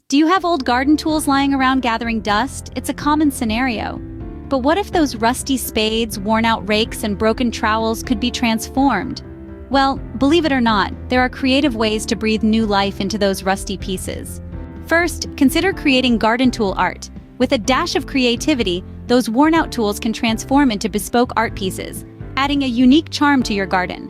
Do you have old garden tools lying around gathering dust? It's a common scenario. But what if those rusty spades, worn-out rakes, and broken trowels could be transformed? Well, believe it or not, there are creative ways to breathe new life into those rusty pieces. First, consider creating garden tool art. With a dash of creativity, those worn-out tools can transform into bespoke art pieces, adding a unique charm to your garden.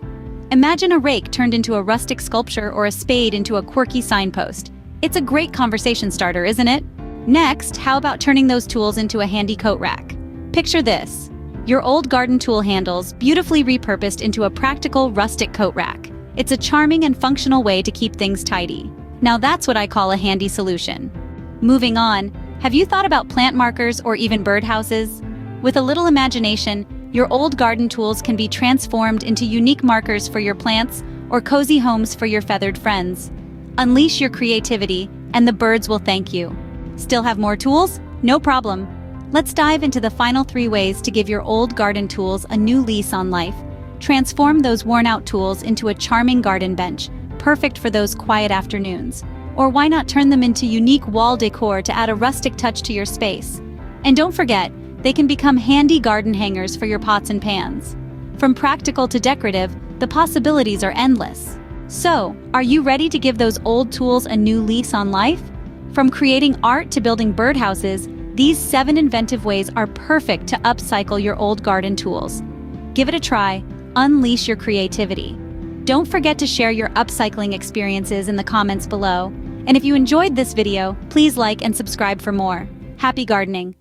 Imagine a rake turned into a rustic sculpture or a spade into a quirky signpost. It's a great conversation starter, isn't it? Next, how about turning those tools into a handy coat rack? Picture this: your old garden tool handles beautifully repurposed into a practical rustic coat rack. It's a charming and functional way to keep things tidy. Now that's what I call a handy solution. Moving on, have you thought about plant markers or even birdhouses? With a little imagination, your old garden tools can be transformed into unique markers for your plants or cozy homes for your feathered friends. Unleash your creativity, and the birds will thank you. Still have more tools? No problem. Let's dive into the final 3 ways to give your old garden tools a new lease on life. Transform those worn-out tools into a charming garden bench, perfect for those quiet afternoons. Or why not turn them into unique wall decor to add a rustic touch to your space? And don't forget, they can become handy garden hangers for your pots and pans. From practical to decorative, the possibilities are endless. So, are you ready to give those old tools a new lease on life? From creating art to building birdhouses, these 7 inventive ways are perfect to upcycle your old garden tools. Give it a try, unleash your creativity. Don't forget to share your upcycling experiences in the comments below. And if you enjoyed this video, please like and subscribe for more. Happy gardening!